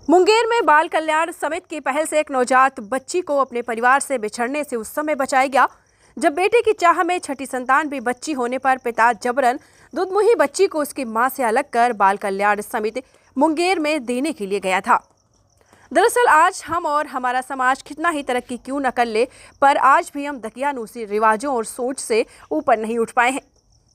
मुंगेर में बाल कल्याण समिति की पहल से एक नवजात बच्ची को अपने परिवार से बिछड़ने से उस समय बचाया गया जब बेटे की चाह में छठी संतान भी बच्ची होने पर पिता जबरन दुधमुही बच्ची को उसकी मां से अलग कर बाल कल्याण समिति मुंगेर में देने के लिए गया था। दरअसल आज हम और हमारा समाज कितना ही तरक्की क्यों न कर ले, पर आज भी हम दकियानूसी रिवाजों और सोच से ऊपर नहीं उठ पाए हैं।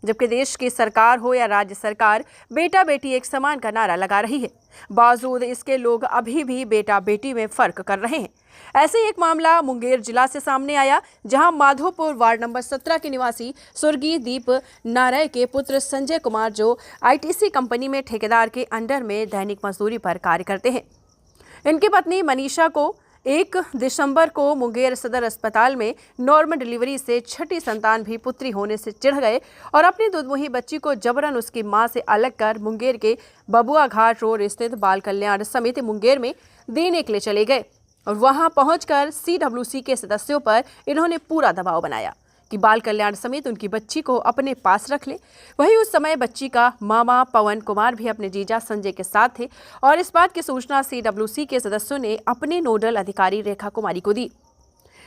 जबकि देश की सरकार हो या राज्य सरकार, बेटा बेटी एक समान का नारा लगा रही है। बावजूद इसके लोग अभी भी बेटा बेटी में फर्क कर रहे हैं। ऐसे ही एक मामला मुंगेर जिला से सामने आया, जहां माधोपुर वार्ड नंबर 17 के निवासी स्वर्गीय दीप नारायण के पुत्र संजय कुमार, जो आईटीसी कंपनी में ठेकेदार के अंडर में दैनिक मजदूरी पर कार्य करते हैं, इनकी पत्नी मनीषा को 1 दिसंबर को मुंगेर सदर अस्पताल में नॉर्मल डिलीवरी से छठी संतान भी पुत्री होने से चिढ़ गए और अपनी दुधमुही बच्ची को जबरन उसकी मां से अलग कर मुंगेर के बबुआ घाट रोड स्थित बाल कल्याण समिति मुंगेर में देने के लिए चले गए। और वहां पहुंचकर सीडब्ल्यूसी के सदस्यों पर इन्होंने पूरा दबाव बनाया कि बाल कल्याण समिति उनकी बच्ची को अपने पास रख ले। वहीं उस समय बच्ची का मामा पवन कुमार भी अपने जीजा संजय के साथ थे और इस बात की सूचना सीडब्ल्यूसी के सदस्यों ने अपने नोडल अधिकारी रेखा कुमारी को दी।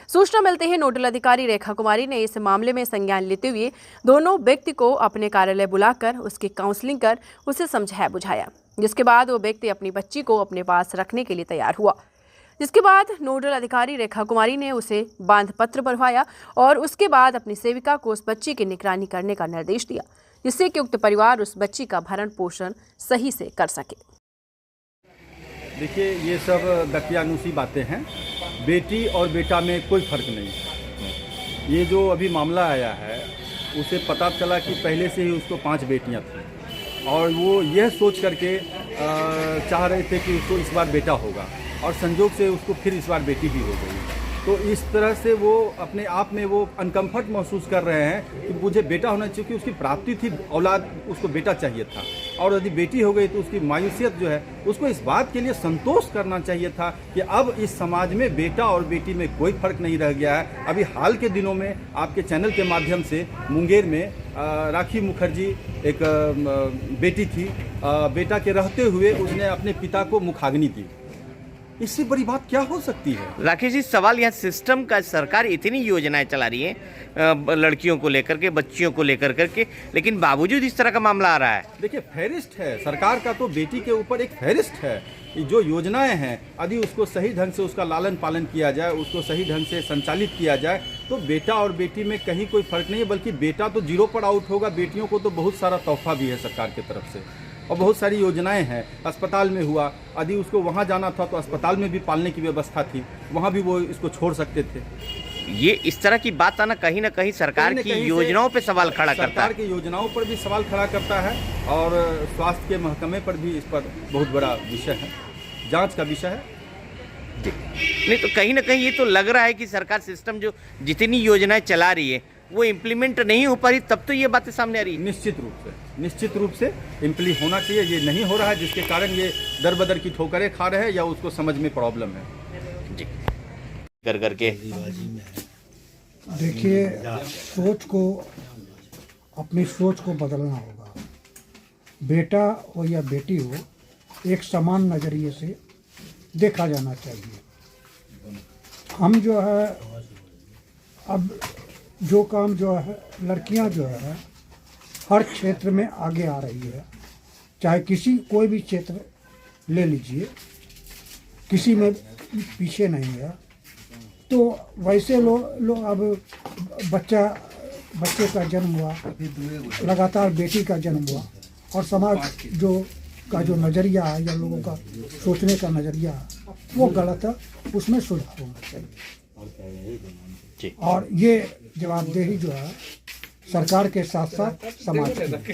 सूचना मिलते ही नोडल अधिकारी रेखा कुमारी ने इस मामले में संज्ञान लेते हुए दोनों व्यक्ति को अपने कार्यालय बुलाकर उसकी काउंसलिंग कर उसे समझाया बुझाया, जिसके बाद वो व्यक्ति अपनी बच्ची को अपने पास रखने के लिए तैयार हुआ। जिसके बाद नोडल अधिकारी रेखा कुमारी ने उसे बांध पत्र बढ़वाया और उसके बाद अपनी सेविका को उस बच्ची की निगरानी करने का निर्देश दिया, जिससे कि उक्त परिवार उस बच्ची का भरण पोषण सही से कर सके। देखिए, ये सब दकियानूसी बातें हैं। बेटी और बेटा में कोई फर्क नहीं है। ये जो अभी मामला आया है, उसे पता चला कि पहले से ही उसको 5 बेटियां थीं और वो यह सोच करके चाह रहे थे कि उसको इस बार बेटा होगा और संजोग से उसको फिर इस बार बेटी भी हो गई। तो इस तरह से वो अपने आप में वो अनकम्फर्ट महसूस कर रहे हैं कि मुझे बेटा होना चाहिए, क्योंकि उसकी प्राप्ति थी, औलाद, उसको बेटा चाहिए था। और यदि बेटी हो गई तो उसकी मायूसियत जो है, उसको इस बात के लिए संतोष करना चाहिए था कि अब इस समाज में बेटा और बेटी में कोई फर्क नहीं रह गया है। अभी हाल के दिनों में आपके चैनल के माध्यम से मुंगेर में राखी मुखर्जी एक बेटी थी, बेटा के रहते हुए उसने अपने पिता को मुखाग्नि दी। इससे बड़ी बात क्या हो सकती है? राकेश जी, सवाल यहाँ सिस्टम का, सरकार इतनी योजनाएं चला रही है लड़कियों को लेकर के, बच्चियों को लेकर करके, लेकिन बावजूद इस तरह का मामला आ रहा है। देखिए, फेरिस्ट है सरकार का, तो बेटी के ऊपर एक फेरिस्ट है। जो योजनाएं हैं, यदि उसको सही ढंग से उसका लालन पालन किया जाए, उसको सही ढंग से संचालित किया जाए, तो बेटा और बेटी में कहीं कोई फर्क नहीं है। बल्कि बेटा तो 0 पर आउट होगा, बेटियों को तो बहुत सारा तोहफा भी है सरकार की तरफ से और बहुत सारी योजनाएं हैं। अस्पताल में हुआ, यदि उसको वहाँ जाना था तो अस्पताल में भी पालने की व्यवस्था थी, वहाँ भी वो इसको छोड़ सकते थे। ये इस तरह की बात आना कहीं ना कहीं सरकार की योजनाओं पे सवाल खड़ा करता है। सरकार की योजनाओं पर भी सवाल खड़ा करता है और स्वास्थ्य के महकमे पर भी इस पर बहुत बड़ा विषय है, जांच का विषय है। नहीं तो कहीं ना कहीं ये तो लग रहा है कि सरकार सिस्टम जो जितनी योजनाएं चला रही है वो इम्प्लीमेंट नहीं हो पा रही, तब तो ये बातें सामने आ रही है। निश्चित रूप से इम्प्लीमेंट होना चाहिए। ये नहीं हो रहा है, जिसके कारण ये दर बदर की ठोकरें खा रहे हैं या उसको समझ में प्रॉब्लम है जी कर करके। देखिए, सोच को, अपनी सोच को बदलना होगा। बेटा हो या बेटी हो, एक समान नज़रिए से देखा जाना चाहिए। हम जो है, अब जो काम जो है, लड़कियां जो है हर क्षेत्र में आगे आ रही है, चाहे कोई भी क्षेत्र ले लीजिए, किसी में पीछे नहीं है। तो वैसे लोग अब बच्चे का जन्म हुआ, लगातार बेटी का जन्म हुआ और समाज का जो नज़रिया है या लोगों का सोचने का नज़रिया है वो गलत है, उसमें सुधार होना चाहिए। और ये जवाबदेही जो है सरकार के साथ साथ समाज की।